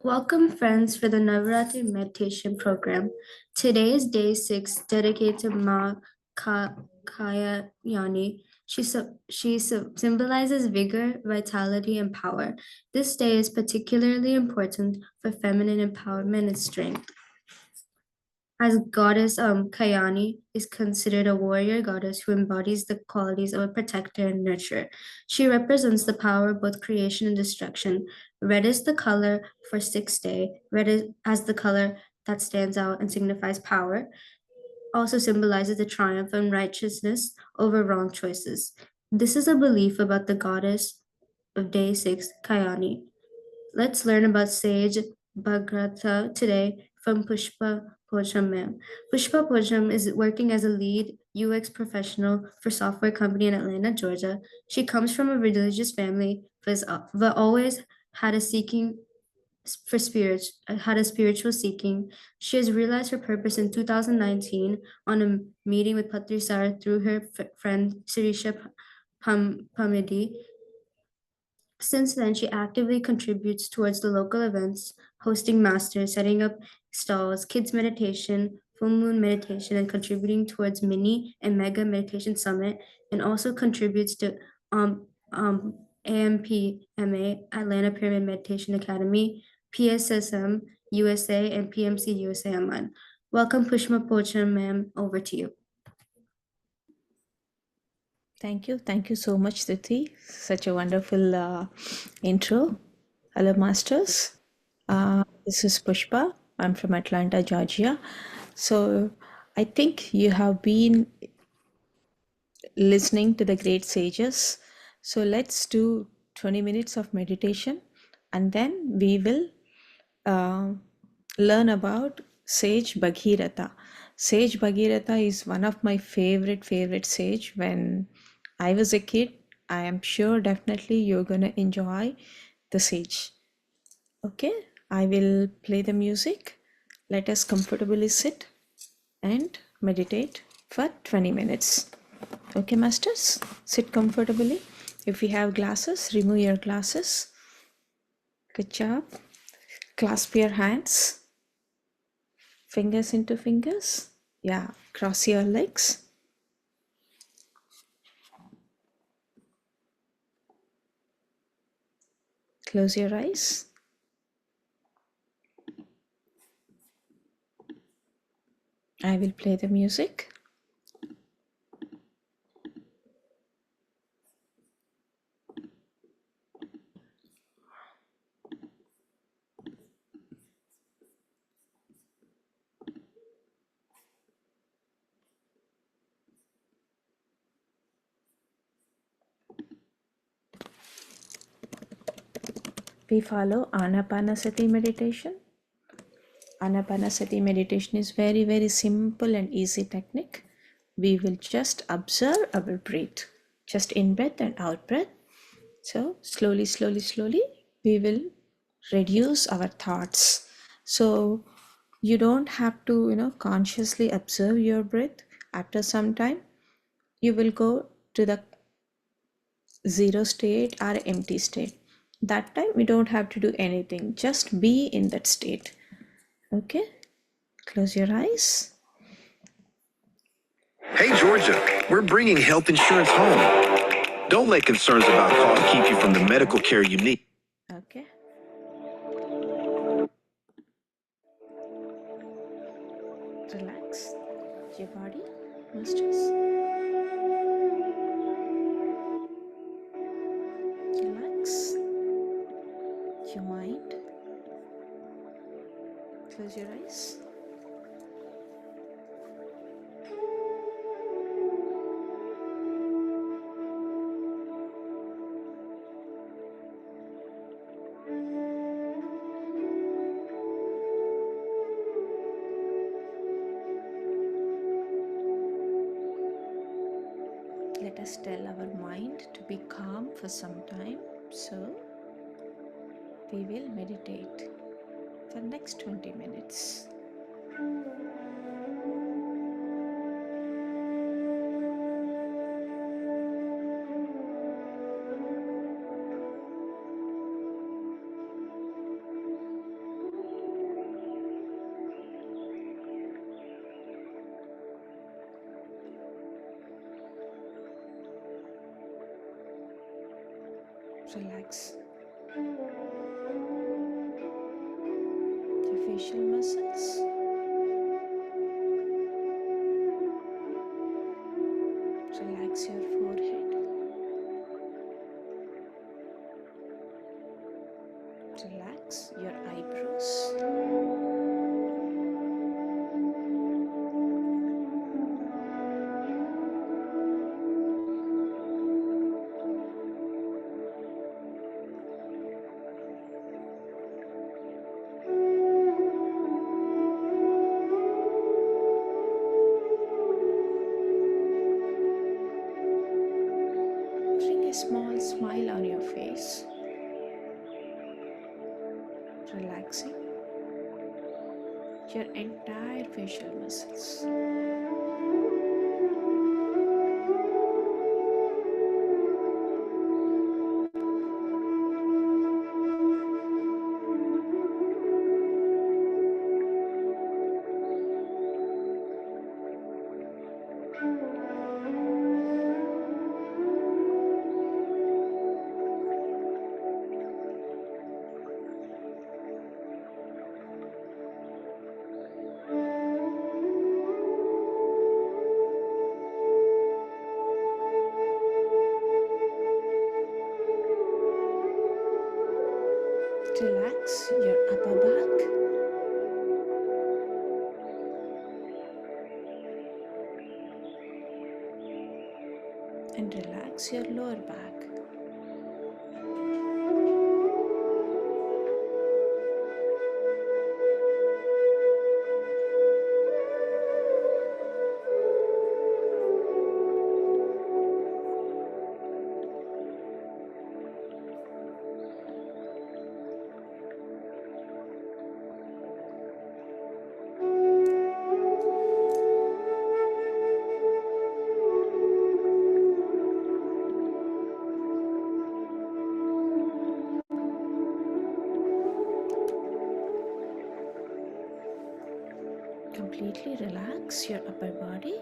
Welcome, friends, for the Navrathri meditation program. Today is day 6, dedicated to Ma Kaya Yani. She symbolizes vigor, vitality, and power. This day is particularly important for feminine empowerment and strength. As goddess Kayani is considered a warrior goddess who embodies the qualities of a protector and nurturer. She represents the power of both creation and destruction. Red is the color for sixth day. Red is as the color that stands out and signifies power. Also symbolizes the triumph and righteousness over wrong choices. This is a belief about the goddess of day 6, Kayani. Let's learn about sage Bhageeradha today from Pushpa Pocham ma'am. Pushpa Pocham is working as a lead UX professional for software company in Atlanta, Georgia. She comes from a religious family, but always had a seeking for spirit, had a spiritual seeking. She has realized her purpose in 2019 on a meeting with Patri Sar through her friend Sirisha Pamidi. Since then, she actively contributes towards the local events, hosting masters, setting up stalls, kids meditation, full moon meditation, and contributing towards mini and mega meditation summit, and also contributes to AMPMA, Atlanta Pyramid Meditation Academy, PSSM USA, and PMC USA Online. Welcome, Pushpa Pocham, ma'am. Over to you. Thank you. Thank you so much, Titi. Such a wonderful intro. Hello, Masters. This is Pushpa. I'm from Atlanta, Georgia. So I think you have been listening to the great sages. So let's do 20 minutes of meditation and then we will uh, learn about Sage Bhageeradha. Sage Bhageeradha is one of my favorite sage. When I was a kid, I am sure definitely you're gonna enjoy the sage. Okay, I will play the music. Let us comfortably sit and meditate for 20 minutes. Okay, masters, sit comfortably. If you have glasses, remove your glasses. Good job. Clasp your hands, fingers into fingers. Yeah, cross your legs. Close your eyes. I will play the music. We follow Anapanasati meditation. Anapanasati meditation is very simple and easy technique. We will just observe our breath, just in breath and out breath. So slowly, we will reduce our thoughts. So you don't have to, consciously observe your breath. After some time, you will go to the zero state or empty state. That time we don't have to do anything, just be in that state. Okay, close your eyes. Hey Georgia, we're bringing health insurance home. Don't let concerns about cost keep you from the medical care you need. Okay. Relax your body, masters. Relax your mind. Close your eyes. Let us tell our mind to be calm for some time. So we will meditate for next 20 minutes. Relax your facial muscles. Relax your forehead. Relax your eyebrows. Bring a small smile on your face, relaxing your entire facial muscles. Relax your upper back and relax your lower back. Completely relax your upper body.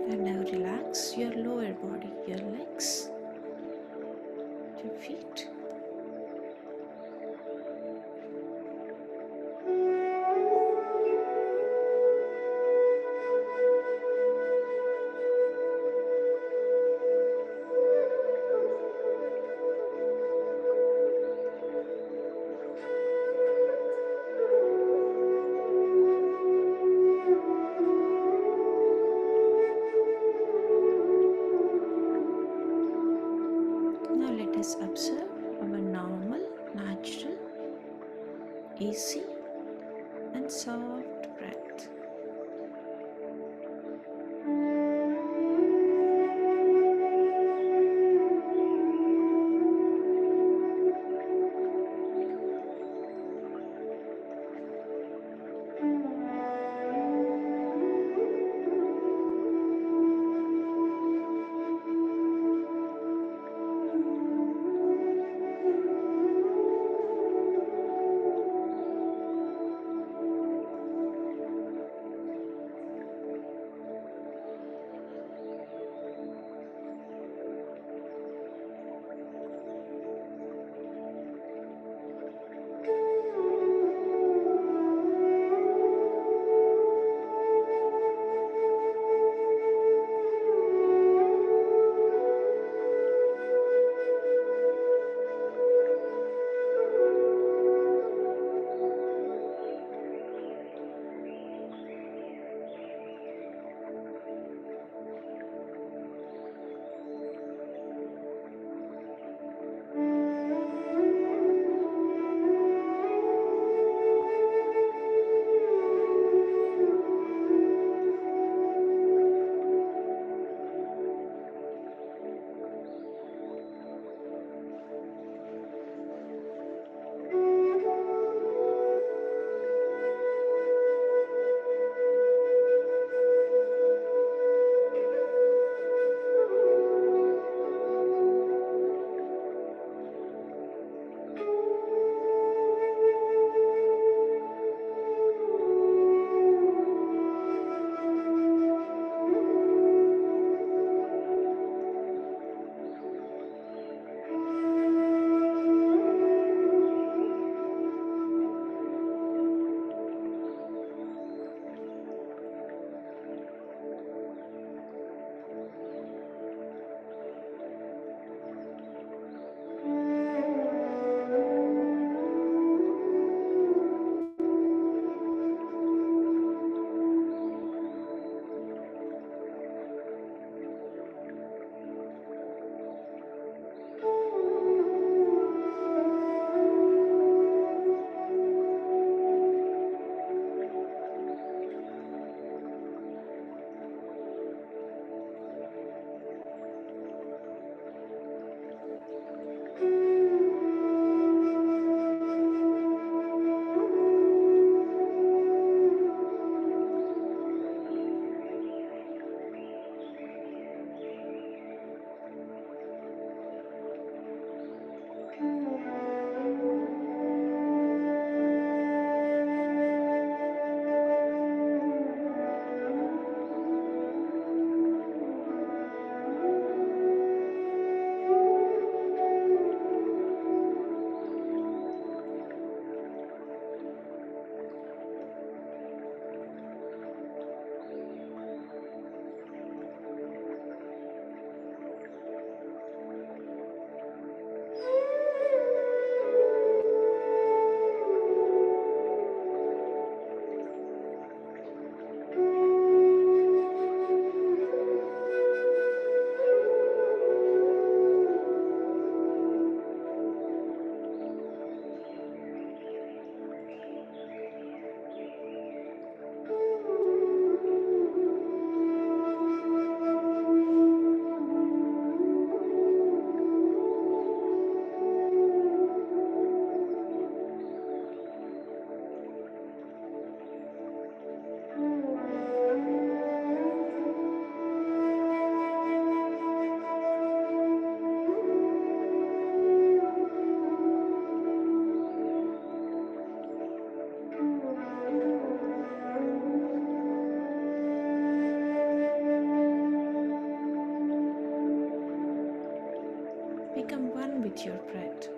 And now relax your lower body, your legs, your feet. Now let us observe our normal, natural, easy and soft breath. with your breath.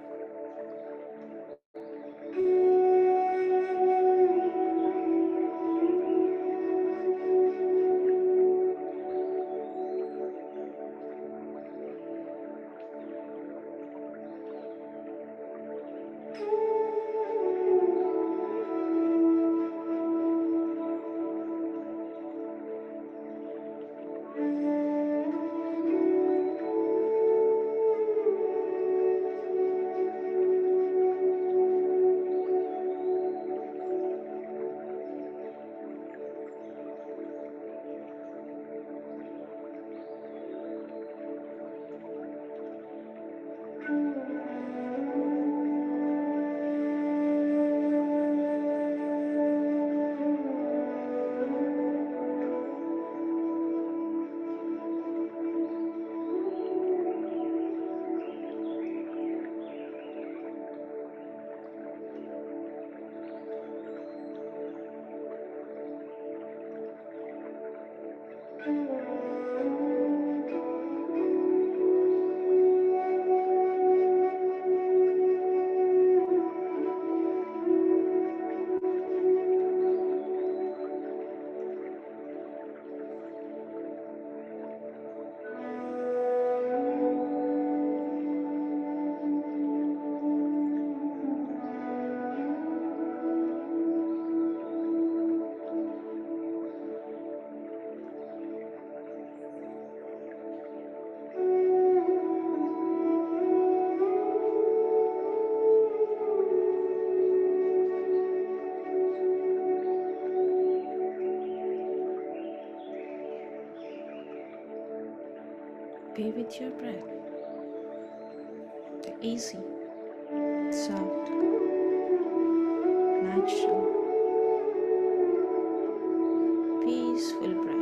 Be with your breath. The easy, soft, natural, peaceful breath.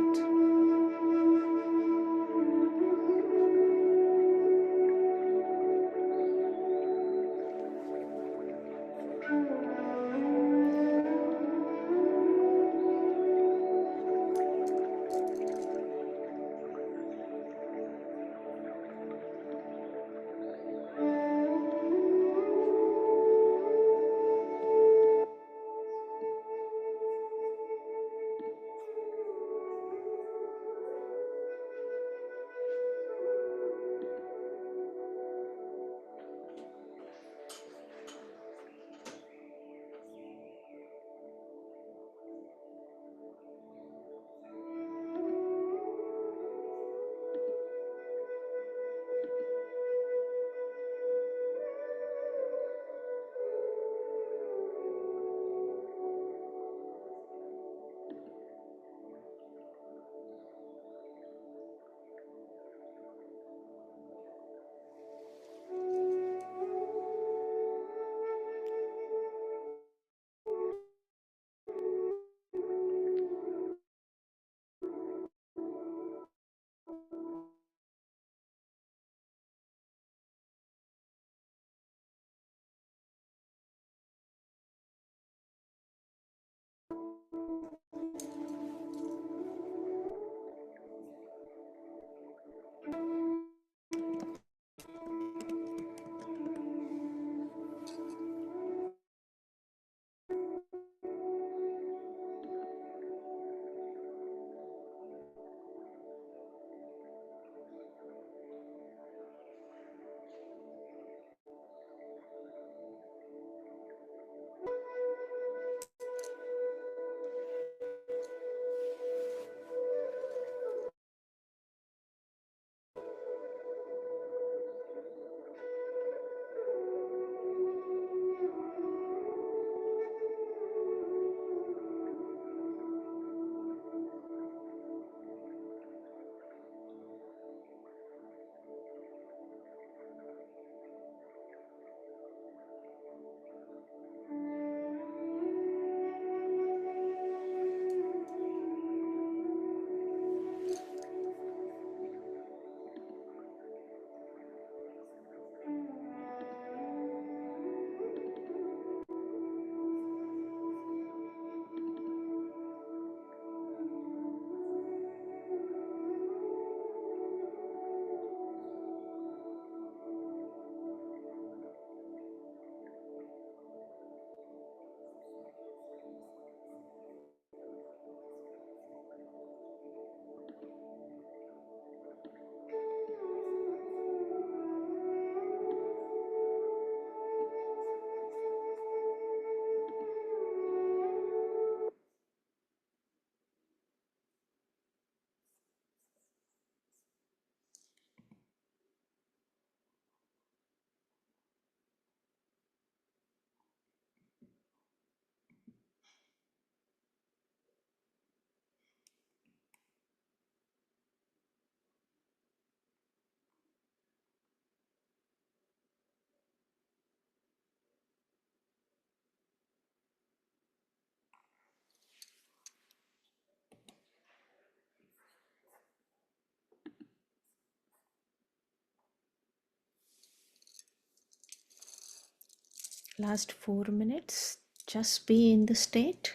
Last 4 minutes, just be in the state.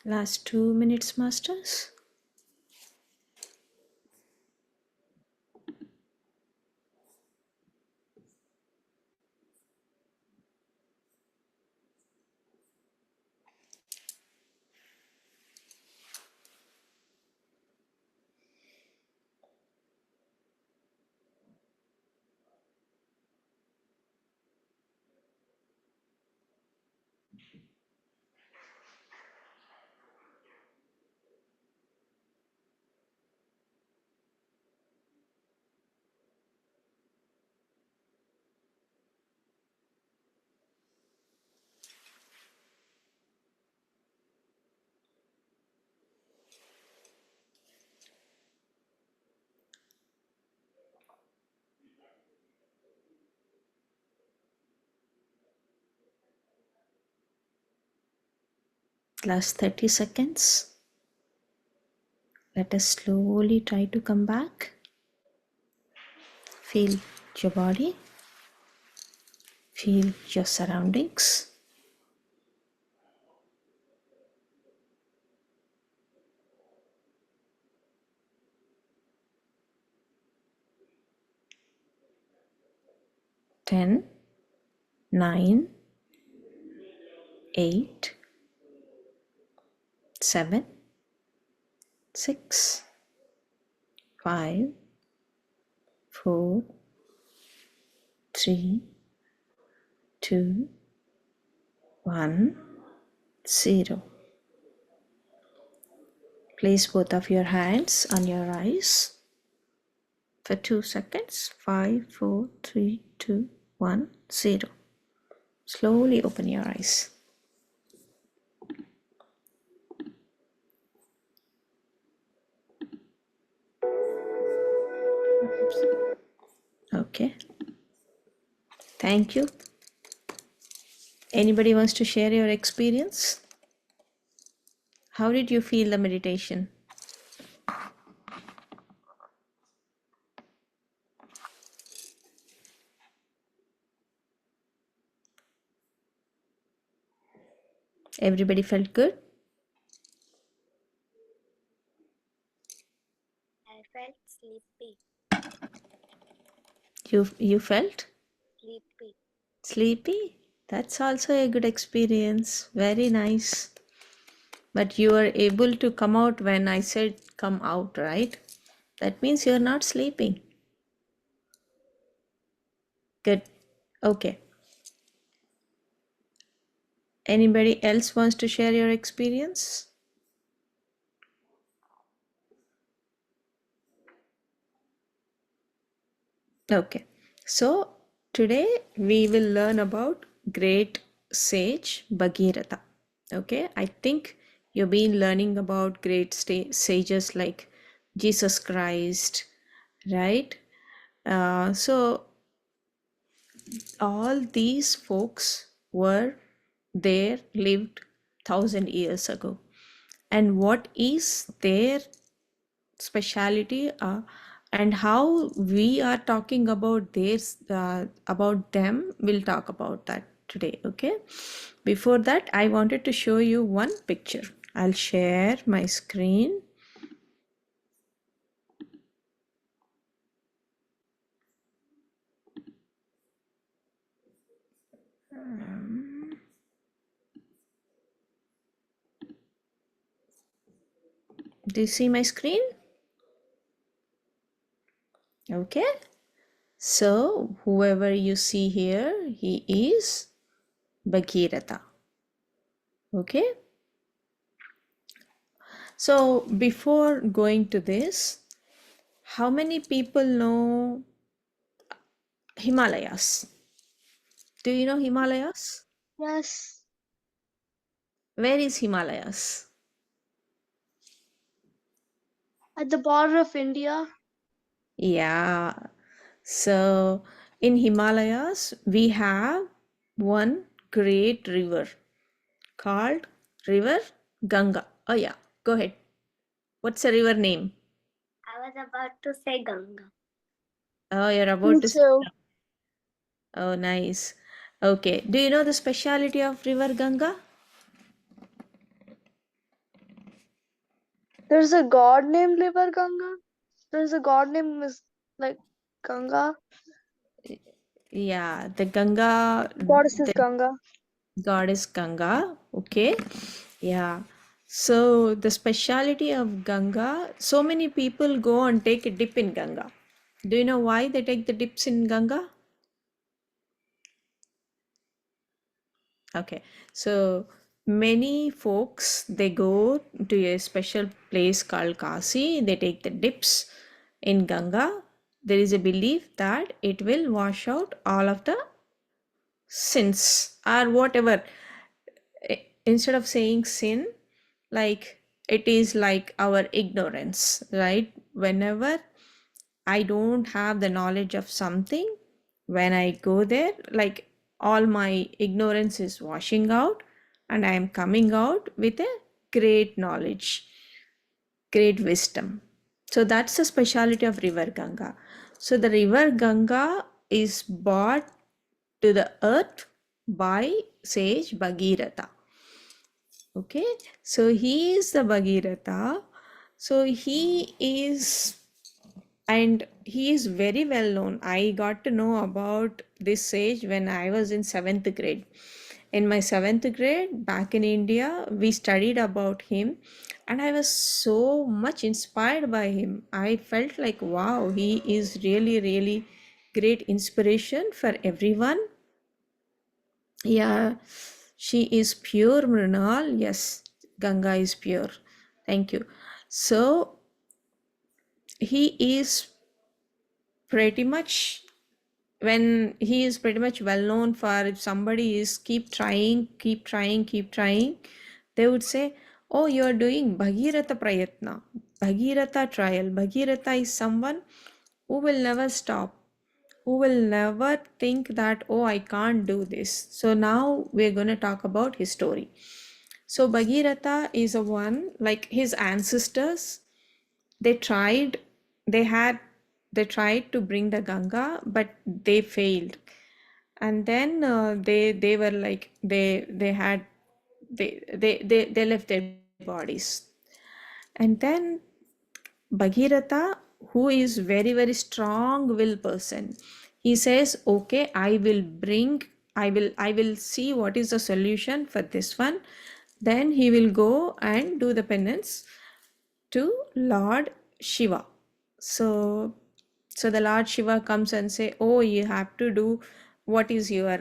Last 2 minutes, masters. Last 30 seconds. Let us slowly try to come back. Feel your body. Feel your surroundings. Ten, 9, 8, 7, 6, 5, 4, 3, 2, 1, 0. Place both of your hands on your eyes for 2 seconds. 5, 4, 3, 2, 1, 0. Slowly open your eyes. Okay. Thank you. Anybody wants to share your experience? How did you feel the meditation? Everybody felt good? I felt sleepy. You felt Sleepy. sleepy? That's also a good experience. Very nice. But you were able to come out when I said come out, right? That means you're not sleeping. Good. Okay. Anybody else wants to share your experience? Okay. So today we will learn about great sage Bhageeratha. Okay. I think you've been learning about great sages like Jesus Christ, right? So all these folks were there, lived 1,000 years ago. And what is their speciality, and how we are talking about this, about them, we'll talk about that today. Okay, before that I wanted to show you one picture. I'll share my screen. Do you see my screen? Okay, so whoever you see here, he is Bhageeratha. Okay, so before going to this, how many people know Himalayas? Do you know Himalayas? Yes. Where is Himalayas? At the border of India. Yeah. So in Himalayas, we have one great river called River Ganga. Oh, yeah. Go ahead. What's the river name? I was about to say Ganga. Oh, you're Me about to say. too. Oh, nice. Okay. Do you know the speciality of River Ganga? There's a god named River Ganga. There's a god named like Ganga. Yeah, the Ganga, Goddess is the Ganga. goddess Ganga. Okay. Yeah. So the speciality of Ganga, so many people go and take a dip in Ganga. Do you know why they take the dips in Ganga? Okay. So many folks, they go to a special place called Kasi. They take the dips in Ganga. There is a belief that it will wash out all of the sins or whatever. Instead of saying sin, like it is like our ignorance, right? Whenever I don't have the knowledge of something, when I go there, like all my ignorance is washing out and I am coming out with a great knowledge, great wisdom. So that's the speciality of River Ganga. So the River Ganga is brought to the earth by sage Bhageeratha. Okay, so he is the Bhageeratha. So he is, and he is very well known. I got to know about this sage when I was in seventh grade. In my seventh grade, back in India, we studied about him, and I was so much inspired by him. I felt like, wow, he is really, really great inspiration for everyone. Yeah, she is pure, Mrinal. Yes, Ganga is pure. Thank you. So he is pretty much, when he is pretty much well known for, if somebody is keep trying, they would say, oh, you are doing Bhageeratha Prayatna, Bhageeratha trial. Bhageeratha is someone who will never stop, who will never think that, oh, I can't do this. So now we're going to talk about his story. So Bhageeratha is a one, like his ancestors, they tried, they had, they tried to bring the Ganga, but they failed. And then they were like, they left their bodies. And then Bhagirath, who is very, very strong will person, he says, okay, I will see what is the solution for this one. Then he will go and do the penance to Lord Shiva. So So the Lord Shiva comes and say, oh, you have to do, what is your,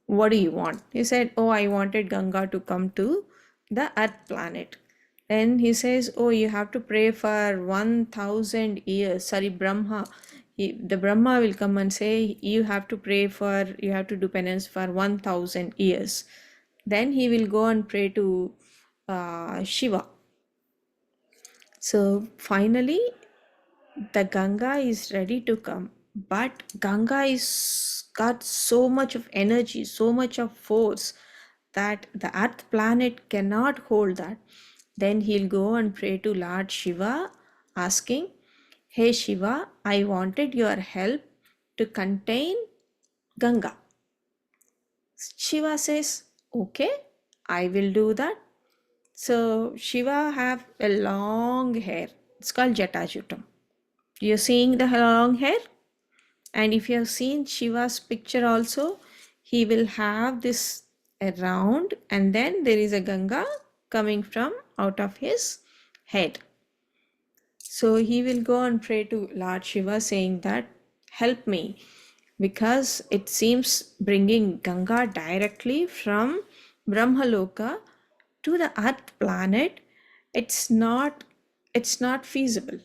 what do you want? He said, oh, I wanted Ganga to come to the earth planet. Then he says, oh, you have to pray for 1000 years. Sorry, Brahma. The Brahma will come and say, you have to pray for, you have to do penance for 1000 years. Then he will go and pray to Shiva. So finally, the Ganga is ready to come, but Ganga is got so much of energy, so much of force that the earth planet cannot hold that. Then he'll go and pray to Lord Shiva, asking, hey Shiva, I wanted your help to contain Ganga. Shiva says, okay, I will do that. So Shiva have a long hair. It's called Jatajutam. You're seeing the long hair? And if you have seen Shiva's picture also, he will have this around, and then there is a Ganga coming from out of his head. So he will go and pray to Lord Shiva saying that, help me, because it seems bringing Ganga directly from Brahmaloka to the earth planet, it's not feasible.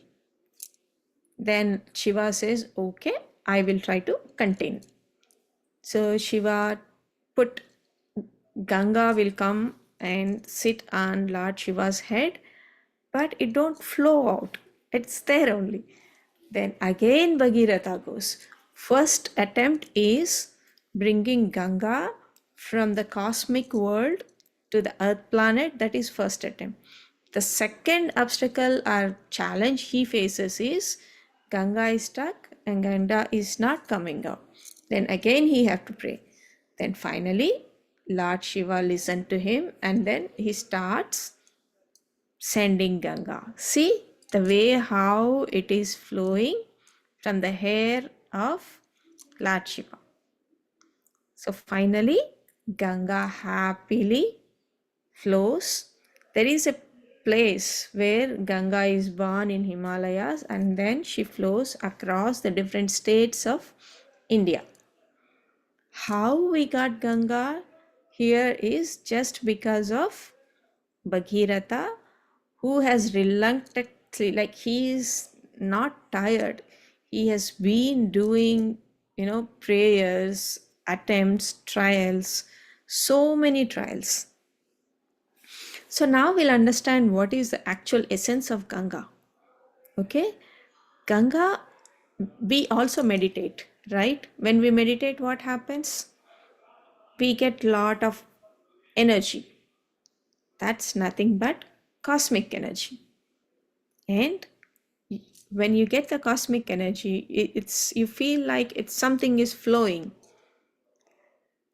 Then Shiva says, okay, I will try to contain. So Shiva put, Ganga will come and sit on Lord Shiva's head, but it don't flow out. It's there only. Then again Bhageeradha goes. First attempt is bringing Ganga from the cosmic world to the earth planet. That is first attempt. The second obstacle or challenge he faces is Ganga is stuck and Ganga is not coming out. Then again he have to pray. Then finally Lord Shiva listened to him, and then he starts sending Ganga. See the way how it is flowing from the hair of Lord Shiva. So finally Ganga happily flows. There is a place where Ganga is born in Himalayas, and then she flows across the different states of India. How we got Ganga here is just because of Bhageeradha, who has reluctantly, like he is not tired. He has been doing, prayers, attempts, trials, so many trials. So now we'll understand what is the actual essence of Ganga. Okay, Ganga, we also meditate, right? When we meditate, what happens? We get lot of energy. That's nothing but cosmic energy. And when you get the cosmic energy, it's you feel like it's something is flowing.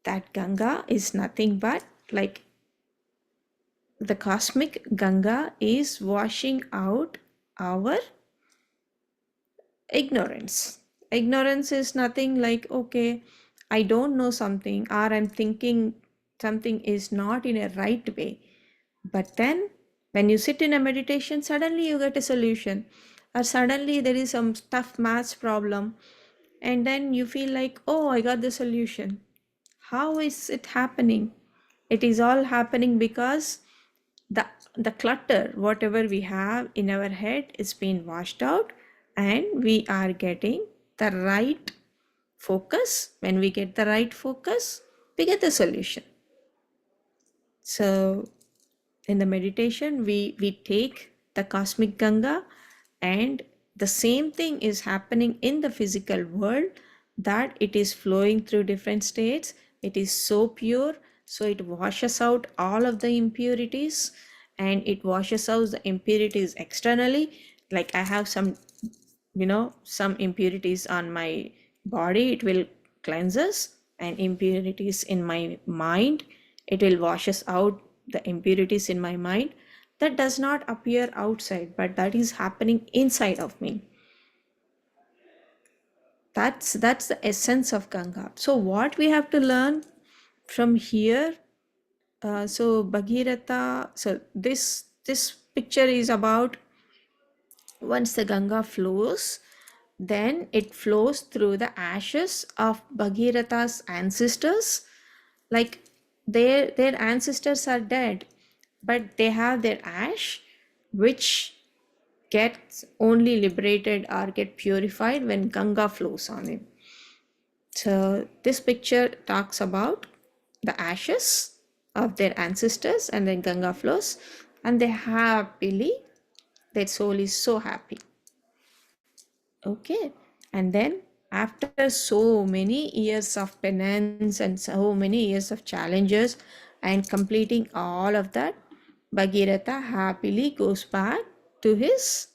That Ganga is nothing but like the cosmic Ganga is washing out our ignorance. Ignorance is nothing like, okay, I don't know something, or I'm thinking something is not in a right way. But then when you sit in a meditation, suddenly you get a solution, or suddenly there is some tough maths problem, and then you feel like, oh, I got the solution. How is it happening? It is all happening because the clutter, whatever we have in our head, is being washed out, and we are getting the right focus. When we get the right focus, we get the solution. So in the meditation, we take the cosmic Ganga, and the same thing is happening in the physical world, that it is flowing through different states. It is so pure, so it washes out all of the impurities, and it washes out the impurities externally. Like I have some impurities on my body, it will cleanse us, and impurities in my mind, it will washes out the impurities in my mind. That does not appear outside, but that is happening inside of me. That's the essence of Ganga. So what we have to learn from here, so Bhageeradha, so this picture is about once the Ganga flows, then it flows through the ashes of Bhageeratha's ancestors. Like their ancestors are dead, but they have their ash, which gets only liberated or get purified when Ganga flows on it. So this picture talks about the ashes of their ancestors, and then Ganga flows, and they happily, their soul is so happy. Okay, and then after so many years of penance and so many years of challenges and completing all of that, Bhageeratha happily goes back to his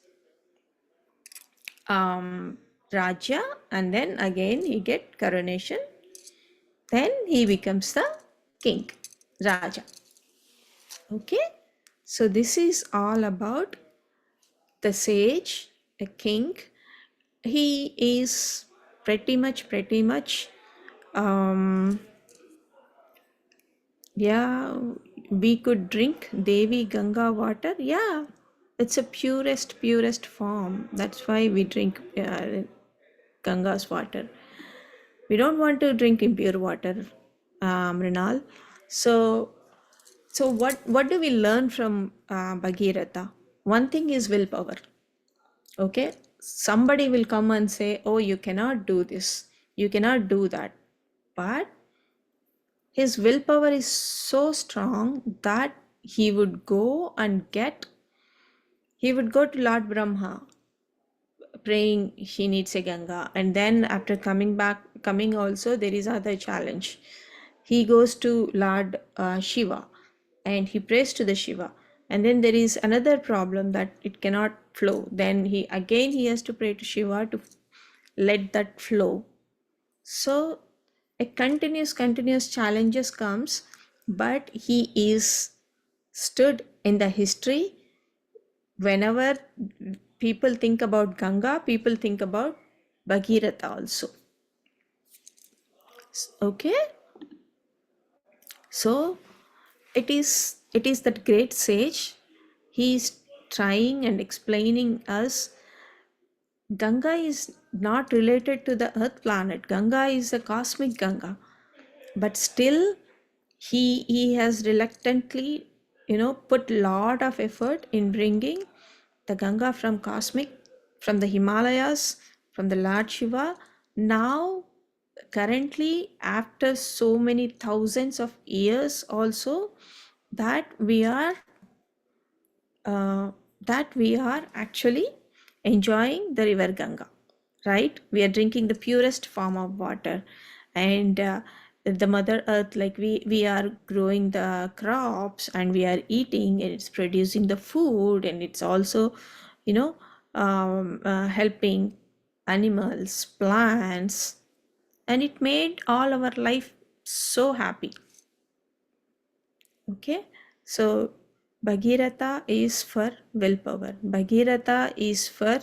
Raja, and then again he get coronation. Then he becomes the king, Raja. Okay, so this is all about the sage, a king. He is pretty much um yeah, we could drink Devi Ganga water. Yeah, it's a purest form. That's why we drink Ganga's water. We don't want to drink impure water, Mrinal. So what do we learn from Bhageeratha? One thing is willpower. Okay, somebody will come and say, oh, you cannot do this, you cannot do that, but his willpower is so strong that he would go to Lord Brahma praying he needs a Ganga, and then after coming also, there is other challenge. He goes to Lord Shiva and he prays to the Shiva, and then there is another problem that it cannot flow. Then he has to pray to Shiva to let that flow. So a continuous challenges comes, but he is stood in the history. Whenever people think about Ganga, people think about Bhageeratha also. Okay, so it is that great sage. He is trying and explaining us Ganga is not related to the earth planet. Ganga is a cosmic Ganga, but still he has reluctantly put lot of effort in bringing the Ganga from the Himalayas, from the Lord Shiva. Now currently, after so many thousands of years also, that we are uh, that we are actually enjoying the river Ganga, right? We are drinking the purest form of water, and the Mother Earth, like we are growing the crops and we are eating, and it's producing the food, and it's also, you know, helping animals, plants, and it made all our life so happy. Okay, so Bhageeratha is for willpower. Bhageeratha is for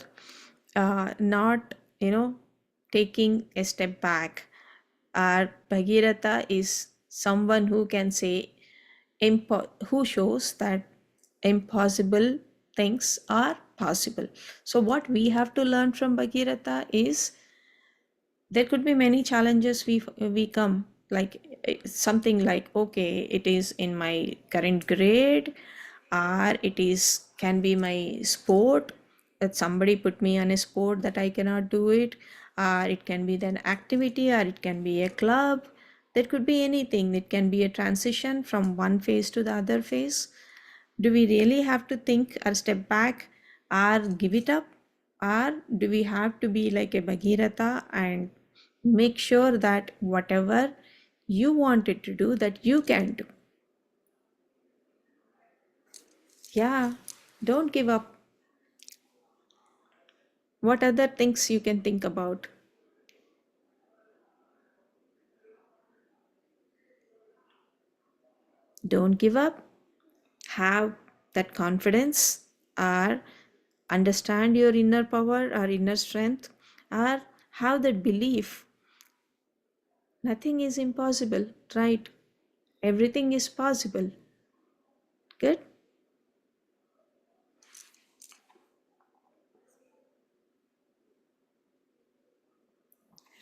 not, taking a step back. Or Bhageeratha is someone who can say, who shows that impossible things are possible. So, what we have to learn from Bhageeratha is there could be many challenges we come, like something like, okay, it is in my current grade, or it is can be my sport, that somebody put me on a sport that I cannot do it, or it can be an activity, or it can be a club. There could be anything. It can be a transition from one phase to the other phase. Do we really have to think or step back or give it up? Or do we have to be like a Bhageeratha and make sure that whatever you wanted to do, that you can do? Yeah, don't give up. What other things you can think about? Don't give up. Have that confidence, or understand your inner power or inner strength, or have that belief. Nothing is impossible, right? Everything is possible. Good.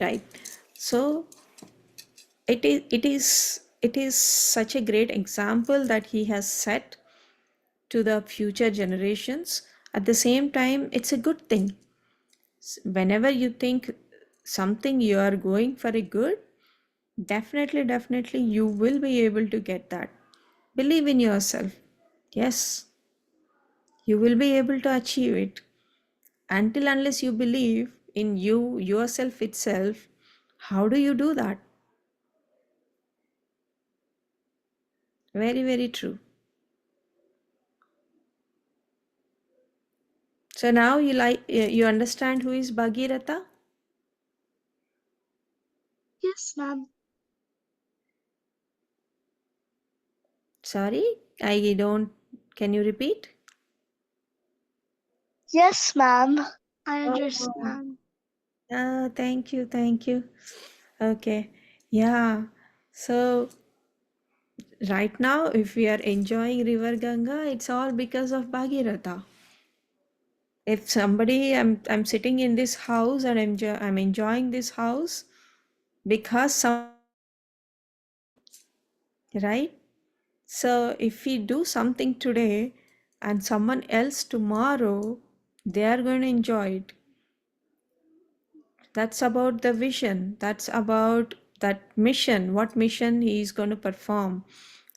right? So it is such a great example that he has set to the future generations. At the same time, it's a good thing. Whenever you think something you are going for a good, definitely you will be able to get that. Believe in yourself. Yes, you will be able to achieve it. Until unless you believe in you yourself itself, how do you do that? Very, very true. So now you understand who is Bhageeratha? Yes, ma'am. Sorry, I don't. Can you repeat? Yes, ma'am. I Oh, understand. thank you, thank you. Okay, yeah. So right now, if we are enjoying River Ganga, it's all because of Bhageeratha. If somebody, I'm sitting in this house and I'm enjoying this house because right? So if we do something today and someone else tomorrow, they are going to enjoy it. That's about the vision. That's about that mission, what mission he is going to perform,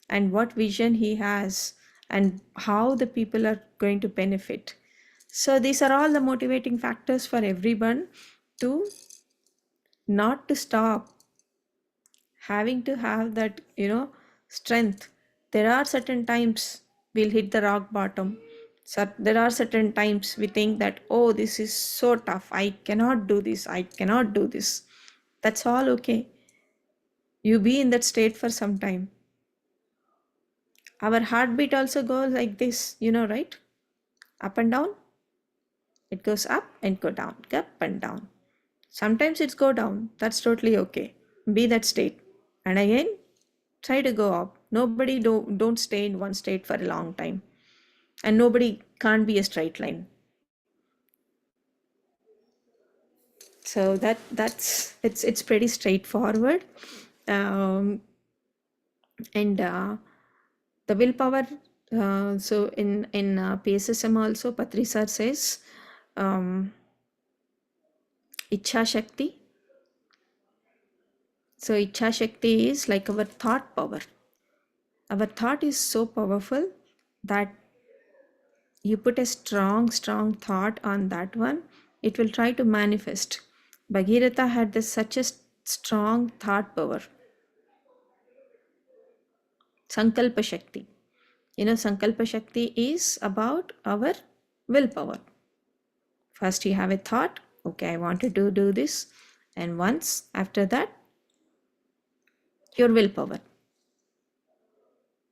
and what vision he has, and how the people are going to benefit. So these are all the motivating factors for everyone to not to stop, having to have that, strength. There are certain times we'll hit the rock bottom. So there are certain times we think that, oh, this is so tough, I cannot do this, I cannot do this. That's all okay. You be in that state for some time. Our heartbeat also goes like this, right? Up and down. It goes up and go down, up and down. Sometimes it's go down. That's totally okay. Be that state. And again, try to go up. Nobody don't stay in one state for a long time. And nobody can't be a straight line. So it's pretty straightforward. Um, and the willpower, so in PSSM also Patri sir says, um, Ichha Shakti. So Ichha Shakti is like our thought power. Our thought is so powerful that you put a strong thought on that one, it will try to manifest. Bhageeratha had such a strong thought power. Sankalpa Shakti. Sankalpa Shakti is about our willpower. First, you have a thought, okay, I want to do this. And once after that, your willpower.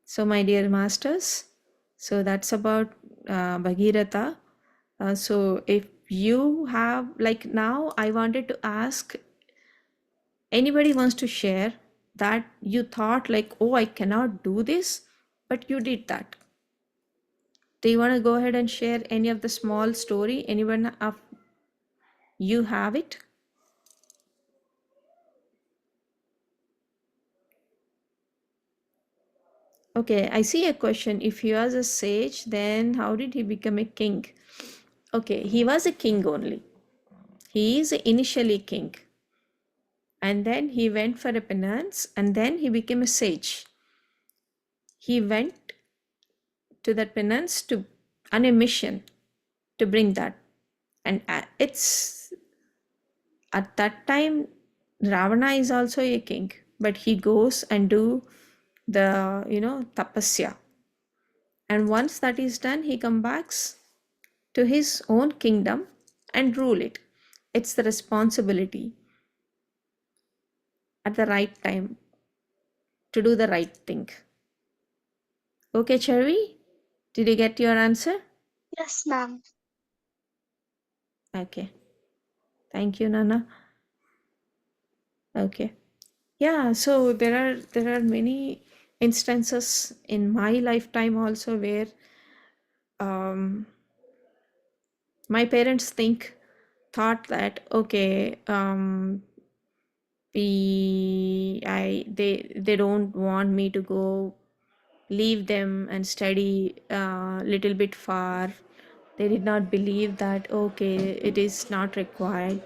So, my dear masters, so that's about Bhageeratha. So, if you have, like now, I wanted to ask anybody wants to share that you thought, like, oh, I cannot do this, but you did that. Do you want to go ahead and share any of the small story? Anyone of you have it? Okay, I see a question. If he was a sage, then how did he become a king? Okay, he was a king only. He is initially king. And then he went for a penance and then he became a sage. He went to that penance to on a mission to bring that. And it's at that time Ravana is also a king, but he goes and do the tapasya. And once that is done, he comes back to his own kingdom and rule it. It's the responsibility at the right time to do the right thing. Okay, Cherry, did you get your answer? Yes, ma'am. Okay, thank you, Nana. Okay, yeah. So there are many instances in my lifetime also where um, my parents thought that okay, They don't want me to go leave them and study a little bit far. They did not believe that okay, it is not required.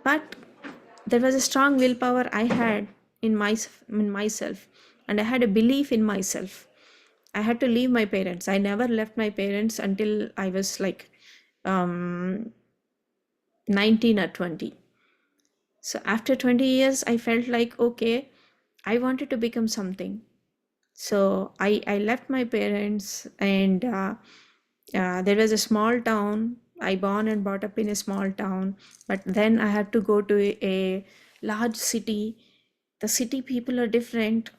But there was a strong willpower I had in myself, and I had a belief in myself. I had to leave my parents. I never left my parents until I was like um, 19 or 20. So after 20 years, I felt like, okay, I wanted to become something. So I left my parents, and there was a small town. I born and brought up in a small town, but then I had to go to a large city. The city people are different.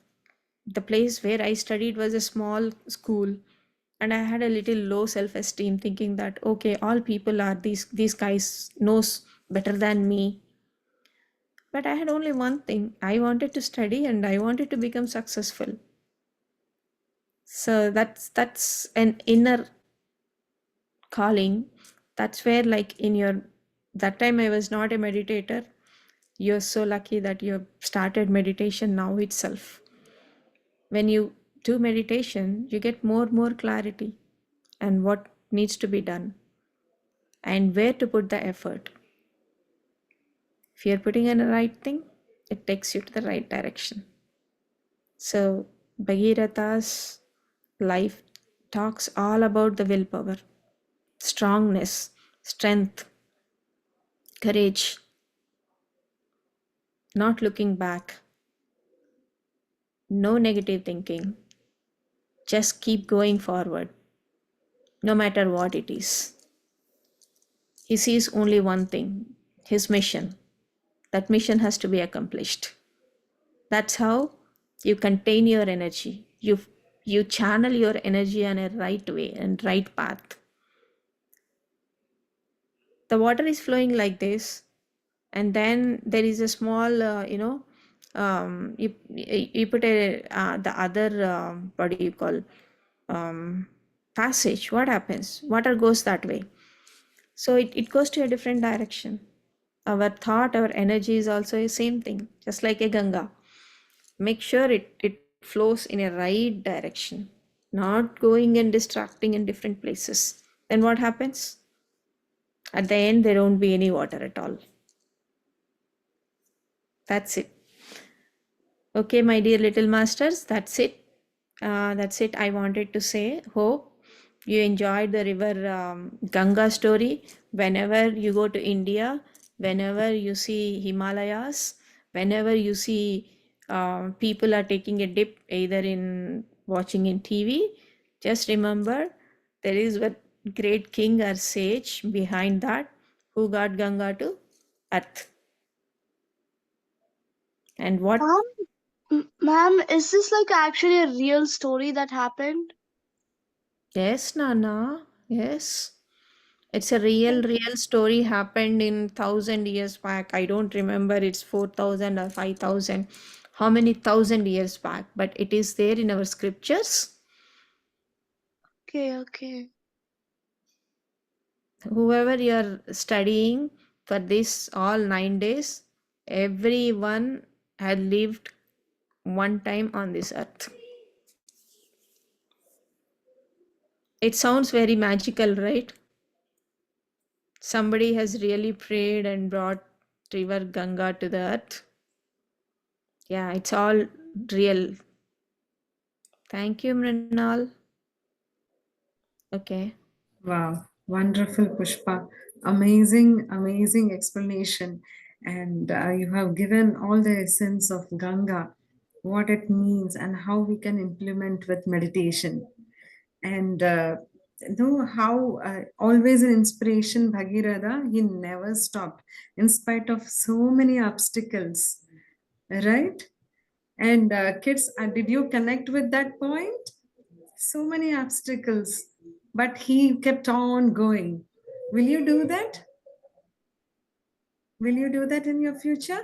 The place where I studied was a small school, and I had a little low self-esteem, thinking that okay, all people are these guys knows better than me. But I had only one thing: I wanted to study and I wanted to become successful. So that's an inner calling. That's where, like, in your that time I was not a meditator. You're so lucky that you have started meditation now itself. When you do meditation, you get more clarity and what needs to be done and where to put the effort. If you're putting in the right thing, it takes you to the right direction. So Bhageeratha's life talks all about the willpower, strongness, strength, courage, not looking back, no negative thinking, just keep going forward, no matter what it is. He sees only one thing, his mission. That mission has to be accomplished. That's how you contain your energy. You channel your energy in a right way and right path. The water is flowing like this, and then there is a small you put a the other what do you call um, passage. What happens? Water goes that way, so it goes to a different direction. Our thought, our energy is also the same thing, just like a Ganga. Make sure it flows in a right direction, not going and distracting in different places. Then what happens? At the end, there won't be any water at all. That's it. Okay, my dear little masters, that's it. That's it. I wanted to say. Hope you enjoyed the river Ganga story. Whenever you go to India, whenever you see Himalayas, whenever you see people are taking a dip, either in watching in TV, just remember there is a great king or sage behind that who got Ganga to earth. And what? Ma'am, is this like actually a real story that happened? Yes, Nana. Yes. It's a real story happened in 1,000 years back. I don't remember it's 4,000 or 5,000, how many thousand years back, but it is there in our scriptures. Okay, okay. Whoever you're studying for this all 9 days, everyone had lived one time on this earth. It sounds very magical, right? Somebody has really prayed and brought river Ganga to the earth. Yeah, it's all real. Thank you, Mrinal. Okay. Wow, wonderful, Pushpa. Amazing, amazing explanation. And you have given all the essence of Ganga, what it means, and how we can implement with meditation. And know how always an inspiration, Bhageeradha, he never stopped in spite of so many obstacles, right? And kids, did you connect with that point? So many obstacles, but he kept on going. Will you do that? Will you do that in your future?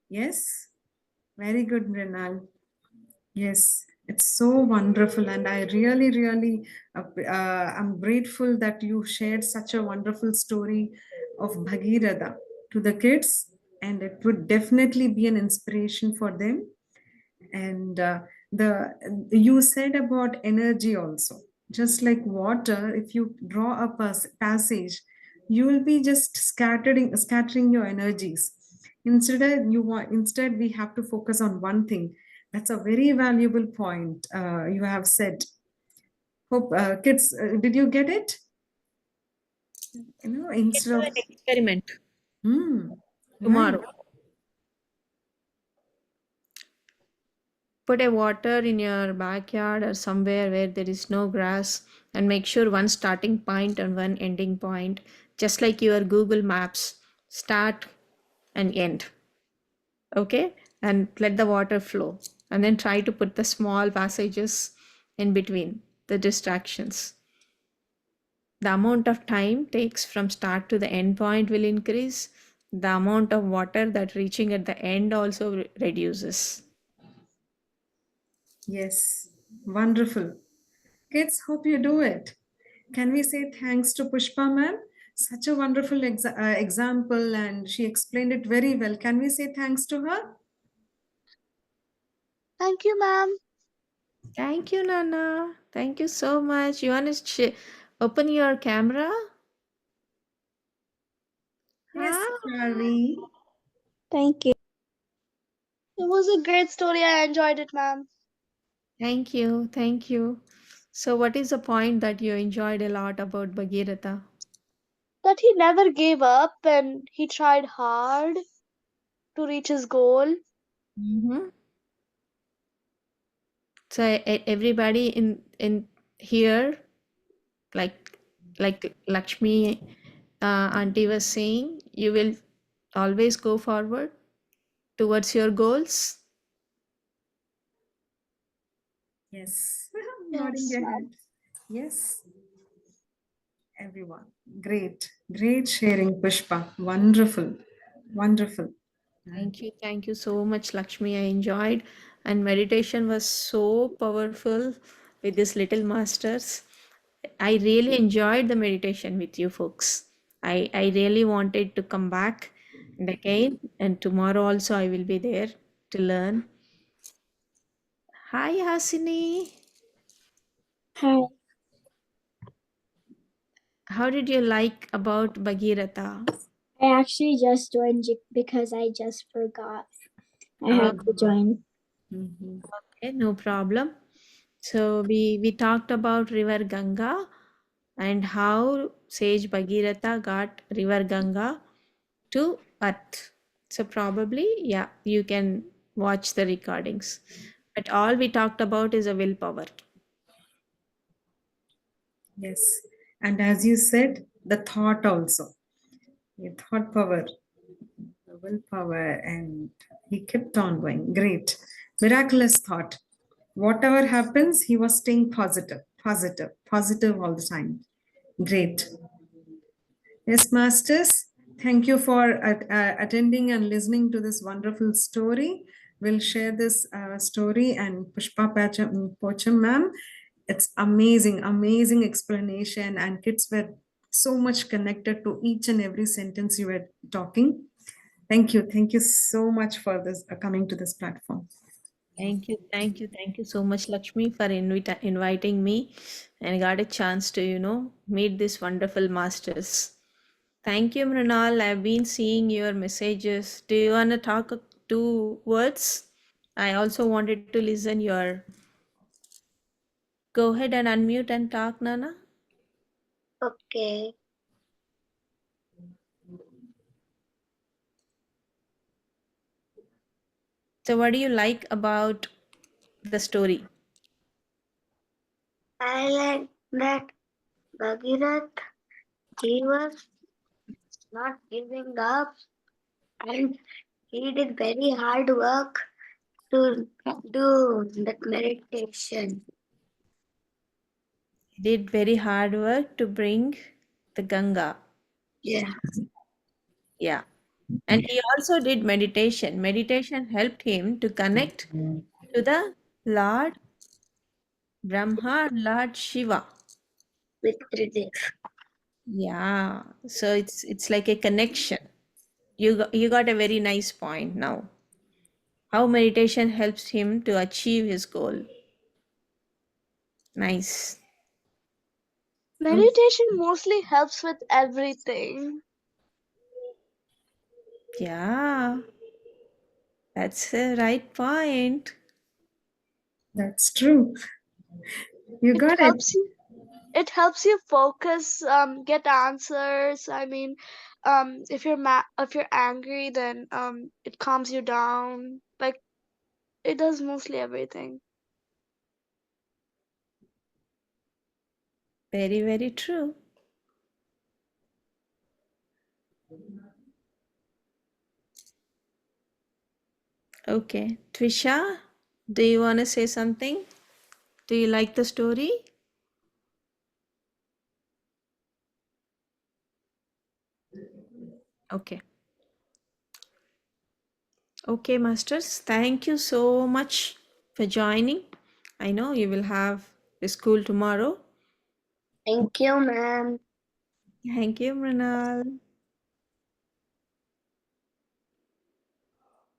Yes. Very good, Mrinal. Yes, it's so wonderful, and I really, I'm grateful that you shared such a wonderful story of Bhageeratha to the kids. and it would definitely be an inspiration for them. And the you said about energy also, just like water, if you draw a passage, you will be just scattering your energies. Instead we have to focus on one thing. That's a very valuable point you have said. Hope kids, did you get it? Can Instead do of an experiment right. tomorrow. Put a water in your backyard or somewhere where there is no grass, and make sure one starting point and one ending point, just like your Google Maps, start and end. Okay? And let the water flow. And then try to put the small passages in between the distractions. The amount of time takes from start to the end point will increase. The amount of water that reaching at the end also reduces. Yes, wonderful. Kids, hope you do it. Can we say thanks to Pushpa ma'am? Such a wonderful example, and she explained it very well. Can we say thanks to her? Thank you, ma'am. Thank you, Nana. Thank you so much. You want to open your camera? Yes, Hi. Charlie. Thank you. It was a great story. I enjoyed it, ma'am. Thank you. Thank you. So, what is the point that you enjoyed a lot about Bhageeratha? That he never gave up and he tried hard to reach his goal. Mm-hmm. So, everybody in here, like Lakshmi auntie was saying, you will always go forward towards your goals. Yes, nodding Yes, your ma'am. head. Yes, everyone. Great, great sharing, Pushpa. Wonderful, wonderful. Thank you so much, Lakshmi. I enjoyed, and meditation was so powerful with these little masters. I really enjoyed the meditation with you folks. I really wanted to come back and again, and tomorrow also I will be there to learn. Hi, Hasini. Hi. How did you like about Bhageeratha? I actually just joined because I just forgot. I had to join. Mhm. Okay, no problem. So we talked about River Ganga and how Sage Bhageeratha got River Ganga to Earth. So probably, yeah, you can watch the recordings. But all we talked about is a willpower. Yes, and as you said, the thought also, the thought power, the willpower, and he kept on going. Great, miraculous thought. Whatever happens, he was staying positive, positive, positive all the time. Great. Yes, Masters, thank you for attending and listening to this wonderful story. We'll share this story, and Pushpa Pocham ma'am, it's amazing, amazing explanation, and kids were so much connected to each and every sentence you were talking. Thank you so much for this coming to this platform. Thank you so much, Lakshmi, for inviting me and got a chance to, meet these wonderful masters. Thank you, Mrinal. I've been seeing your messages. Do you want to talk two words? I also wanted to listen your. Go ahead and unmute and talk, Nana. Okay. So, what do you like about the story? I like that Bhagirat, he was not giving up and he did very hard work to do that meditation. He did very hard work to bring the Ganga. Yeah. Yeah. And he also did meditation. Meditation helped him to connect to the Lord Brahma, Lord Shiva. With Tridev. Yeah. So it's like a connection. you got a very nice point now. How meditation helps him to achieve his goal. Nice. Meditation mostly helps with everything. Yeah, that's a right point. That's true. You It got it. helps you. It helps you focus, get answers. I mean, if you're angry, then it calms you down. Like it does mostly everything. Very, very true. Okay. Trisha, do you want to say something? Do you like the story? Okay. Okay, masters. Thank you so much for joining. I know you will have a school tomorrow. Thank you, ma'am. Thank you, Mrinal.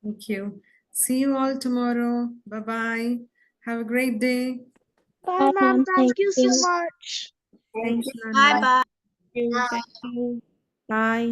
Thank you. See you all tomorrow. Bye bye. Have a great day. Bye, Bye, ma'am. ma'am. Thank Thank you so you. much. Thanks, Bye Nana. bye. Thank you. Thank you. Bye.